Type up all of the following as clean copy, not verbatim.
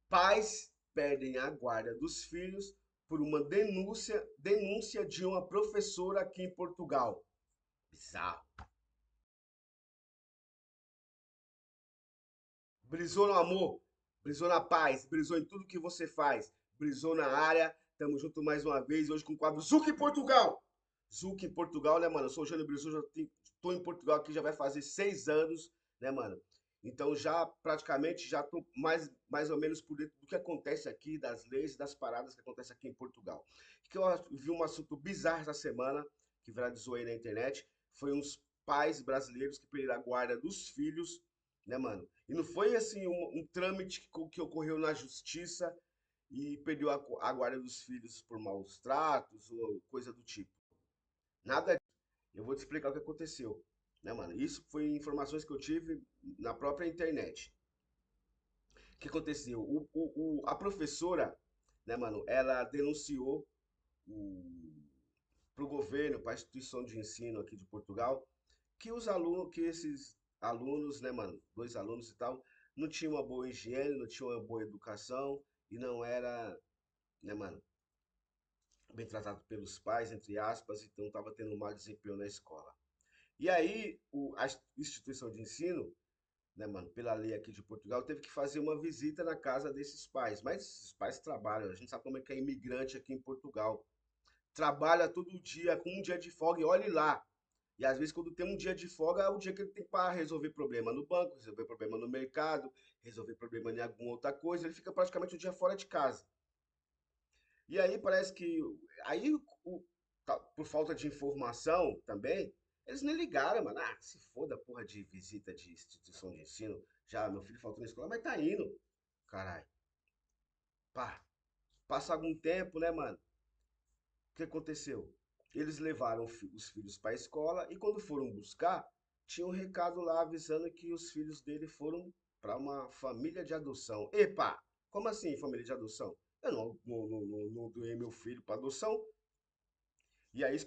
Pais perdem a guarda dos filhos por uma denúncia de uma professora aqui em Portugal. Bizarro. Brisou no amor, brisou na paz, brisou em tudo que você faz, brisou na área. Tamo junto mais uma vez, hoje com o quadro Zuc em Portugal. Zuc em Portugal, né, mano? Eu sou o Jânio Brisou, tô em Portugal aqui, já vai fazer 6 anos, né, mano? Então já praticamente já tô mais ou menos por dentro do que acontece aqui, das leis, das paradas que acontecem aqui em Portugal. Que eu vi um assunto bizarro essa semana, que viralizou aí na internet, foi uns pais brasileiros que perderam a guarda dos filhos, né, mano? E não foi assim um trâmite que ocorreu na justiça e perdeu a guarda dos filhos por maus tratos ou coisa do tipo. Nada disso. Eu vou te explicar o que aconteceu, né, mano? Isso foi informações que eu tive na própria internet. O que aconteceu? A professora, né, mano, ela denunciou para o governo, para a instituição de ensino aqui de Portugal, que esses alunos, né, mano, dois alunos e tal, não tinham uma boa higiene, não tinham uma boa educação e não era, né, mano, bem tratado pelos pais, entre aspas, então estava tendo um mau desempenho na escola. E aí, a instituição de ensino, né, mano, pela lei aqui de Portugal, teve que fazer uma visita na casa desses pais. Mas esses pais trabalham, a gente sabe como é que é imigrante aqui em Portugal. Trabalha todo dia, com um dia de folga, e olhe lá. E às vezes, quando tem um dia de folga, é o dia que ele tem para resolver problema no banco, resolver problema no mercado, resolver problema em alguma outra coisa. Ele fica praticamente o dia fora de casa. E aí parece que. Aí, por falta de informação também, eles nem ligaram, mano. Ah, se foda, porra de visita de instituição de ensino. Já meu filho faltou na escola, mas tá indo. Caralho. Pá. Passa algum tempo, né, mano? O que aconteceu? Eles levaram os filhos para a escola e quando foram buscar, tinha um recado lá avisando que os filhos dele foram para uma família de adoção. Epa! Como assim família de adoção? Eu não doei meu filho para adoção. E aí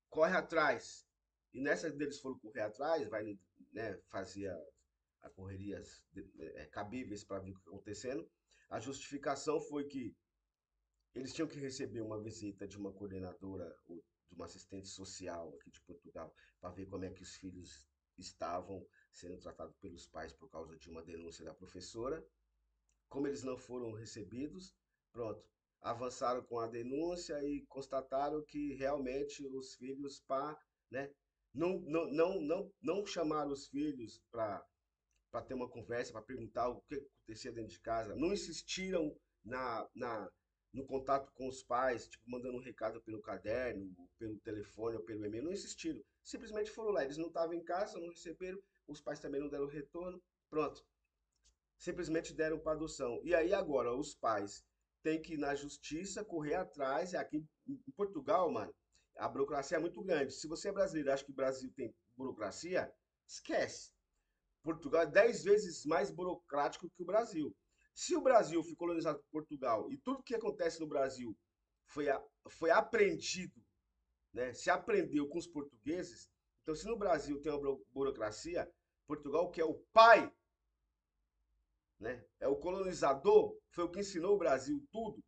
corre atrás. E nessa deles foram correr atrás, vai, né, fazia a correrias cabíveis para ver o que está acontecendo. A justificação foi que eles tinham que receber uma visita de uma coordenadora ou de uma assistente social aqui de Portugal para ver como é que os filhos estavam sendo tratados pelos pais por causa de uma denúncia da professora. Como eles não foram recebidos, pronto, avançaram com a denúncia e constataram que realmente os filhos né, não chamaram os filhos para ter uma conversa, para perguntar o que acontecia dentro de casa, não insistiram na, na, no contato com os pais, tipo, mandando um recado pelo caderno, pelo telefone ou pelo e-mail, não insistiram. Simplesmente foram lá, eles não estavam em casa, não receberam, os pais também não deram retorno, pronto. Simplesmente deram para adoção. E aí agora os pais têm que ir na justiça, correr atrás, e aqui em Portugal, mano, a burocracia é muito grande. Se você é brasileiro e acha que o Brasil tem burocracia, esquece. Portugal é 10 vezes mais burocrático que o Brasil. Se o Brasil foi colonizado por Portugal e tudo que acontece no Brasil foi, foi aprendido, né, se aprendeu com os portugueses, então se no Brasil tem uma burocracia, Portugal, que é o pai, né, é o colonizador, foi o que ensinou o Brasil tudo,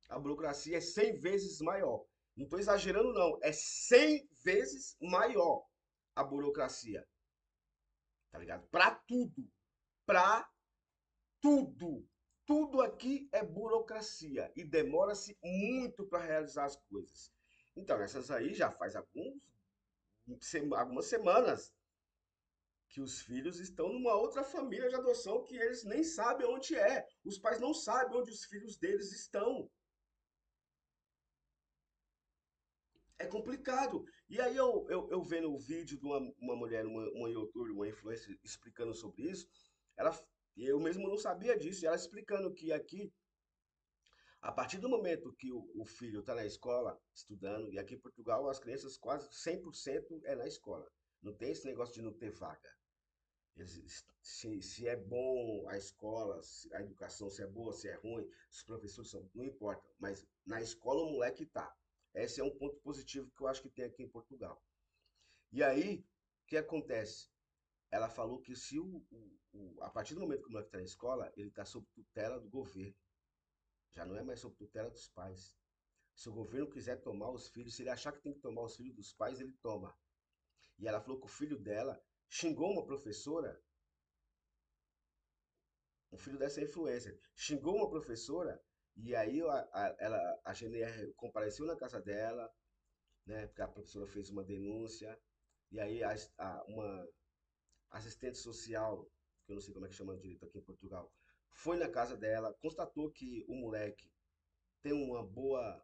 a burocracia é 100 vezes maior. Não estou exagerando, não, é 100 vezes maior a burocracia, tá ligado? Para tudo, para tudo. Tudo aqui é burocracia e demora-se muito para realizar as coisas. Então, essas aí já faz algumas semanas que os filhos estão numa outra família de adoção que eles nem sabem onde é. Os pais não sabem onde os filhos deles estão. É complicado. E aí eu vendo o vídeo de uma mulher, uma youtuber, uma influencer explicando sobre isso, ela, eu mesmo não sabia disso, e ela explicando que aqui a partir do momento que o filho está na escola estudando, e aqui em Portugal as crianças quase 100% é na escola. Não tem esse negócio de não ter vaga. Se é bom a escola, a educação, se é boa, se é ruim, se os professores são, não importa. Mas na escola o moleque tá. Esse é um ponto positivo que eu acho que tem aqui em Portugal. E aí, o que acontece? ela falou que se a partir do momento que o moleque está na escola, ele está sob tutela do governo. Já não é mais sob tutela dos pais. Se o governo quiser tomar os filhos, se ele achar que tem que tomar os filhos dos pais, ele toma. E ela falou que o filho dela xingou uma professora, o filho dessa influencer, xingou uma professora, e aí a GNR compareceu na casa dela, né, porque a professora fez uma denúncia, e aí uma assistente social, que eu não sei como é que chama direito aqui em Portugal, foi na casa dela, constatou que o moleque tem uma boa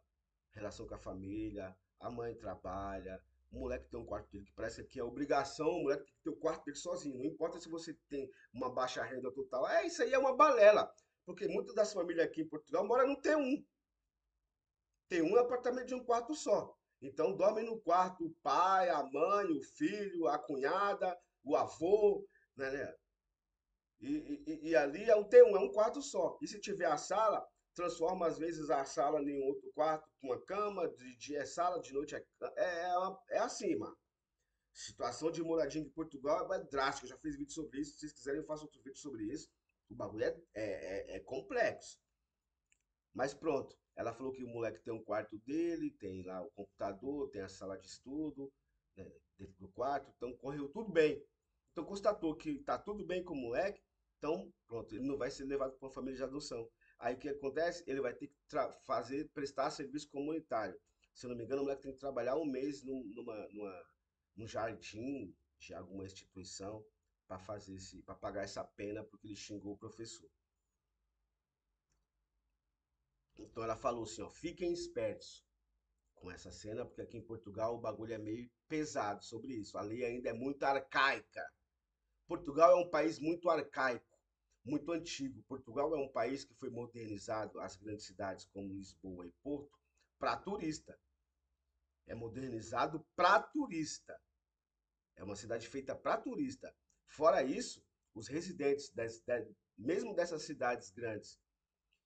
relação com a família, a mãe trabalha, o moleque tem um quarto dele que parece que é obrigação, o moleque tem que ter o quarto dele sozinho. Não importa se você tem uma baixa renda total. É, isso aí é uma balela. Porque muitas das famílias aqui em Portugal moram no T1. T1 é apartamento de um quarto só. Então dorme no quarto o pai, a mãe, o filho, a cunhada, o avô, né? E ali é um T1, é um quarto só. E se tiver a sala, transforma às vezes a sala em outro quarto com uma cama, de dia é sala, de noite é assim, mano. Situação de moradia em Portugal é drástica. Eu já fiz vídeo sobre isso. Se vocês quiserem, eu faço outro vídeo sobre isso. O bagulho é complexo. Mas pronto. Ela falou que o moleque tem um quarto dele, tem lá o computador, tem a sala de estudo, né, dentro do quarto. Então correu tudo bem. Então constatou que tá tudo bem com o moleque. Então, pronto, ele não vai ser levado para uma família de adoção. Aí o que acontece? Ele vai ter que prestar serviço comunitário. Se eu não me engano, o moleque tem que trabalhar um mês num jardim de alguma instituição para pagar essa pena porque ele xingou o professor. Então ela falou assim, ó, fiquem espertos com essa cena, porque aqui em Portugal o bagulho é meio pesado sobre isso. A lei ainda é muito arcaica. Portugal é um país muito arcaico, muito antigo. Portugal é um país que foi modernizado, as grandes cidades como Lisboa e Porto, para turista. É modernizado para turista. É uma cidade feita para turista. Fora isso, os residentes mesmo dessas cidades grandes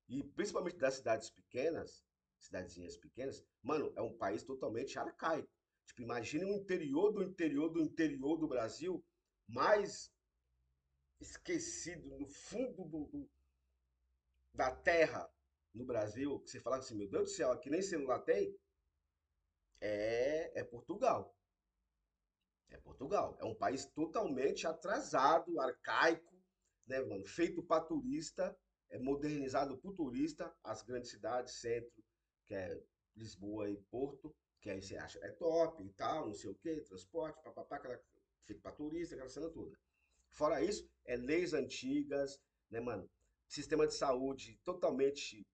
e principalmente das cidades pequenas, cidadezinhas pequenas, mano, é um país totalmente arcaico. Tipo, imagine o interior do interior do interior do Brasil, mais esquecido, no fundo da terra no Brasil, que você fala assim, meu Deus do céu, aqui nem celular tem, é Portugal. É Portugal. É um país totalmente atrasado, arcaico, né, mano? Feito para turista, é modernizado para turista, as grandes cidades, centro, que é Lisboa e Porto, que aí você acha é top e tal, não sei o quê, transporte, papapá, feito para turista, aquela cena toda. Fora isso, é leis antigas, né, mano? Sistema de saúde totalmente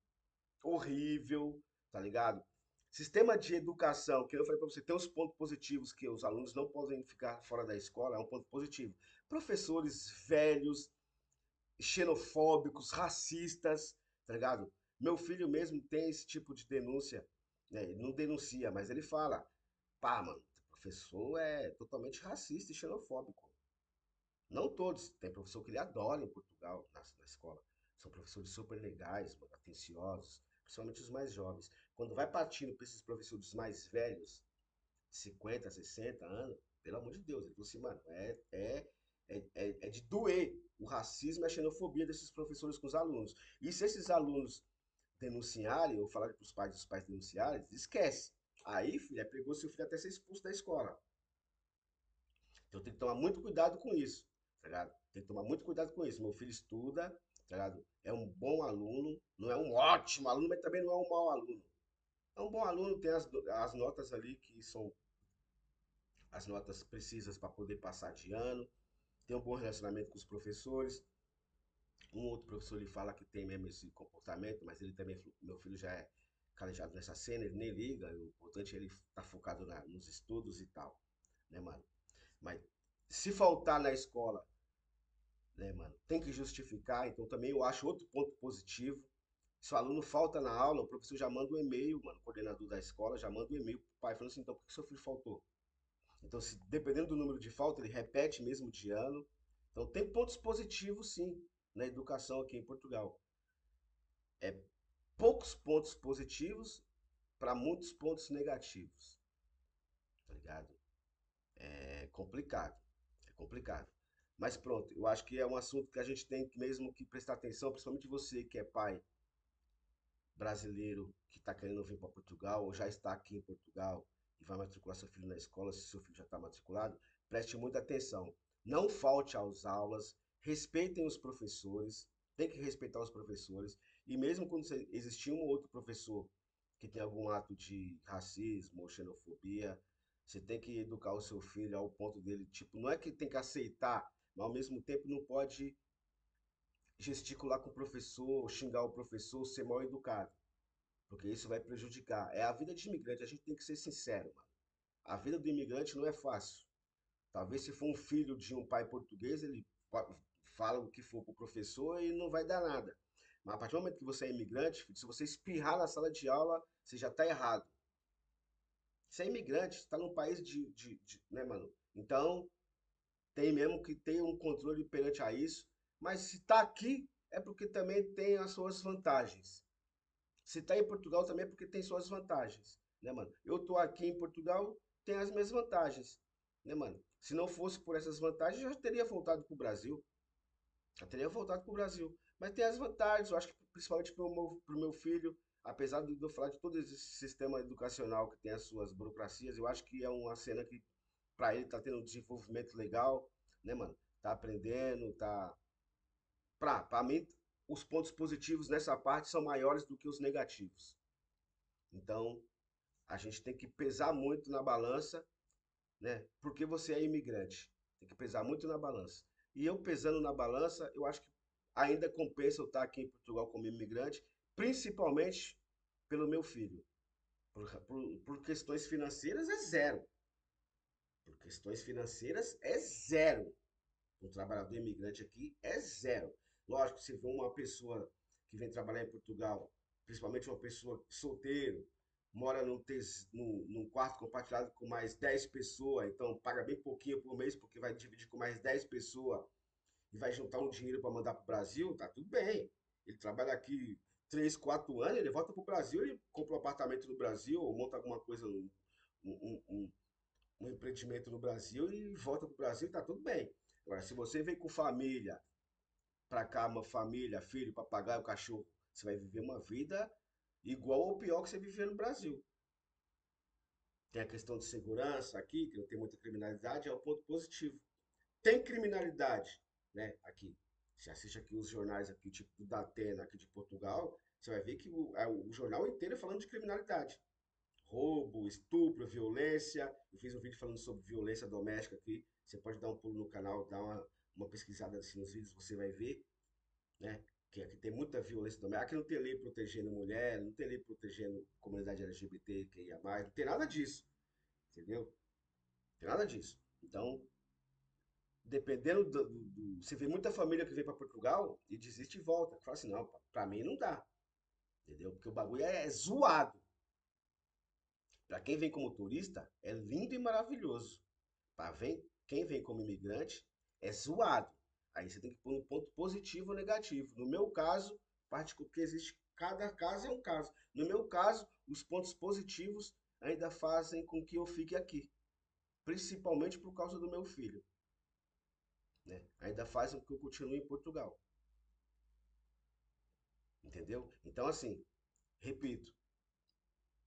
horrível, tá ligado? Sistema de educação, que eu falei para você, tem os pontos positivos que os alunos não podem ficar fora da escola, é um ponto positivo. Professores velhos, xenofóbicos, racistas, tá ligado? Meu filho mesmo tem esse tipo de denúncia, né? Ele não denuncia, mas ele fala, pá, mano, o professor é totalmente racista e xenofóbico. Não todos, tem professor que ele adora em Portugal, na escola. São professores super legais, mano, atenciosos, principalmente os mais jovens. Quando vai partindo para esses professores mais velhos, 50, 60 anos, pelo amor de Deus, ele falou assim, mano, é de doer o racismo e a xenofobia desses professores com os alunos. E se esses alunos denunciarem ou falarem para os pais dos pais denunciarem, esquece. Aí, filho, é perigoso seu filho até ser expulso da escola. Então tem que tomar muito cuidado com isso, tá ligado? Tem que tomar muito cuidado com isso. Meu filho estuda, tá ligado? É um bom aluno, não é um ótimo aluno, mas também não é um mau aluno. É um bom aluno, tem as notas ali que são as notas precisas para poder passar de ano, tem um bom relacionamento com os professores. Um outro professor lhe fala que tem mesmo esse comportamento, mas ele também, meu filho já é calejado nessa cena, ele nem liga, o importante é ele estar tá focado nos estudos e tal, né, mano? Mas se faltar na escola, né, mano, tem que justificar, então também eu acho outro ponto positivo. Se o aluno falta na aula, o professor já manda um e-mail, mano, o coordenador da escola já manda um e-mail pro pai falando assim, então por que seu filho faltou? Então, se dependendo do número de falta, ele repete mesmo de ano. Então, tem pontos positivos, sim, na educação aqui em Portugal. É poucos pontos positivos para muitos pontos negativos, tá ligado? É complicado, é complicado. Mas pronto, eu acho que é um assunto que a gente tem mesmo que prestar atenção, principalmente você que é pai brasileiro que está querendo vir para Portugal ou já está aqui em Portugal e vai matricular seu filho na escola, se seu filho já está matriculado, preste muita atenção. Não falte às aulas, respeitem os professores, tem que respeitar os professores, e mesmo quando existir um ou outro professor que tem algum ato de racismo ou xenofobia, você tem que educar o seu filho ao ponto dele, tipo, não é que tem que aceitar, mas ao mesmo tempo não pode gesticular com o professor, xingar o professor, ser mal educado, porque isso vai prejudicar. É a vida de imigrante, a gente tem que ser sincero, mano. A vida do imigrante não é fácil. Talvez se for um filho de um pai português, ele fala o que for pro professor e não vai dar nada. Mas a partir do momento que você é imigrante, filho, se você espirrar na sala de aula, você já tá errado. Você é imigrante, está num país né, mano? Então, tem mesmo que ter um controle perante a isso. Mas se tá aqui, é porque também tem as suas vantagens. Se tá em Portugal também é porque tem suas vantagens, né, mano? Eu tô aqui em Portugal, tem as minhas vantagens, né, mano? Se não fosse por essas vantagens, eu já teria voltado pro Brasil. Já teria voltado pro Brasil. Mas tem as vantagens, eu acho que principalmente pro meu filho, apesar de eu falar de todo esse sistema educacional que tem as suas burocracias, eu acho que é uma cena que pra ele tá tendo um desenvolvimento legal, né, mano? Tá aprendendo, tá. Pra mim, os pontos positivos nessa parte são maiores do que os negativos. Então, a gente tem que pesar muito na balança, né? Porque você é imigrante. Tem que pesar muito na balança. E eu pesando na balança, eu acho que ainda compensa eu estar aqui em Portugal como imigrante, principalmente pelo meu filho. Por questões financeiras é zero. Por questões financeiras é zero. Um trabalhador imigrante aqui é zero. Lógico, se for uma pessoa que vem trabalhar em Portugal, principalmente uma pessoa solteiro, mora num quarto compartilhado com mais 10 pessoas, então paga bem pouquinho por mês, porque vai dividir com mais 10 pessoas e vai juntar um dinheiro para mandar para o Brasil, tá tudo bem. Ele trabalha aqui 3, 4 anos, ele volta para o Brasil, ele compra um apartamento no Brasil, ou monta alguma coisa, um empreendimento no Brasil e volta para o Brasil, tá tudo bem. Agora, se você vem com família para cá, uma família, filho, papagaio, cachorro, você vai viver uma vida igual ou pior que você vivia no Brasil. Tem a questão de segurança aqui, que não tem muita criminalidade, é um ponto positivo. Tem criminalidade, né, aqui. Você assiste aqui os jornais aqui, tipo do Datena, aqui de Portugal, você vai ver que o jornal inteiro é falando de criminalidade. Roubo, estupro, violência. Eu fiz um vídeo falando sobre violência doméstica aqui. Você pode dar um pulo no canal, dar uma pesquisada assim nos vídeos, você vai ver, né? Que aqui tem muita violência doméstica. Aqui não tem lei protegendo mulher, não tem lei protegendo comunidade LGBT, que ia mais, não tem nada disso, entendeu? Não tem nada disso. Então, dependendo você vê muita família que vem para Portugal e desiste e volta. Fala assim, não, pra mim não dá, entendeu? Porque o bagulho é zoado. Para quem vem como turista, é lindo e maravilhoso. Para quem vem como imigrante, é zoado. Aí você tem que pôr um ponto positivo ou negativo. No meu caso, porque existe, cada caso é um caso. No meu caso, os pontos positivos ainda fazem com que eu fique aqui. Principalmente por causa do meu filho, né? Ainda fazem com que eu continue em Portugal. Entendeu? Então, assim, repito,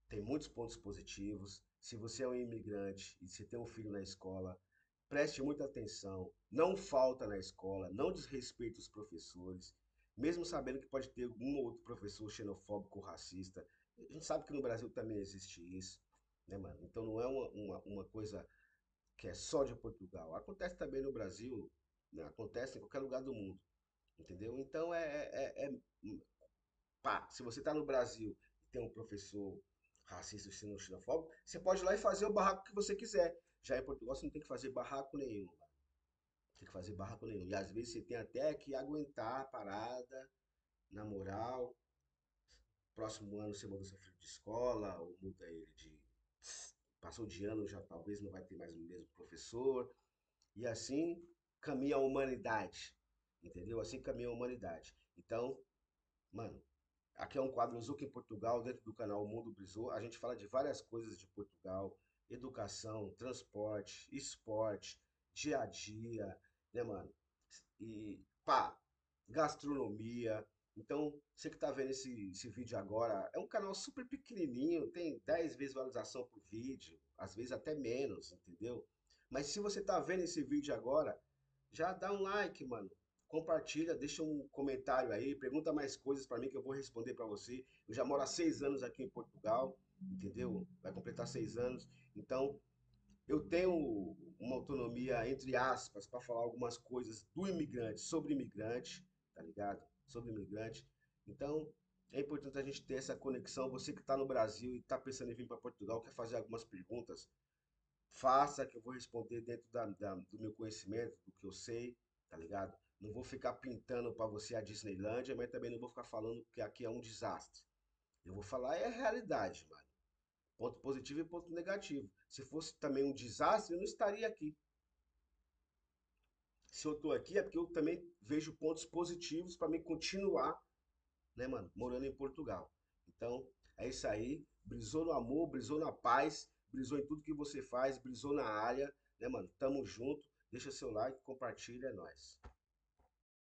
tem muitos pontos positivos. Se você é um imigrante e você tem um filho na escola, preste muita atenção. Não falta na escola, não desrespeite os professores, mesmo sabendo que pode ter um ou outro professor xenofóbico ou racista. A gente sabe que no Brasil também existe isso, né, mano? Então não é uma coisa que é só de Portugal. Acontece também no Brasil, né? Acontece em qualquer lugar do mundo, entendeu? Então pá, se você está no Brasil e tem um professor racista ou xenofóbico, você pode ir lá e fazer o barraco que você quiser. Já em Portugal você não tem que fazer barraco nenhum. Tem que fazer barraco nenhum. E às vezes você tem até que aguentar a parada, na moral. Próximo ano você muda seu filho de escola, ou muda ele de. Passou de ano, já talvez não vai ter mais o mesmo professor. E assim caminha a humanidade. Entendeu? Assim caminha a humanidade. Então, mano, aqui é um quadro Zuca em Portugal, dentro do canal Mundo Brisou. A gente fala de várias coisas de Portugal: educação, transporte, esporte, dia a dia, né, mano? E, pá, gastronomia. Então, você que tá vendo esse vídeo agora, é um canal super pequenininho, tem 10 visualização por vídeo, às vezes até menos, entendeu? Mas se você tá vendo esse vídeo agora, já dá um like, mano. Compartilha, deixa um comentário aí, pergunta mais coisas pra mim que eu vou responder pra você. Eu já moro há 6 anos aqui em Portugal, entendeu? Vai completar 6 anos. Então, eu tenho uma autonomia, entre aspas, para falar algumas coisas do imigrante, sobre imigrante, tá ligado? Sobre imigrante. Então, é importante a gente ter essa conexão. Você que está no Brasil e está pensando em vir para Portugal, quer fazer algumas perguntas, faça que eu vou responder dentro do meu conhecimento, do que eu sei, tá ligado? Não vou ficar pintando para você a Disneylândia, mas também não vou ficar falando que aqui é um desastre. Eu vou falar é a realidade, mano. Ponto positivo e ponto negativo. Se fosse também um desastre, eu não estaria aqui. Se eu tô aqui é porque eu também vejo pontos positivos para mim continuar, né, mano, morando em Portugal. Então, é isso aí. Brisou no amor, brisou na paz, brisou em tudo que você faz, brisou na área, né, mano? Tamo junto. Deixa seu like, compartilha, é nóis.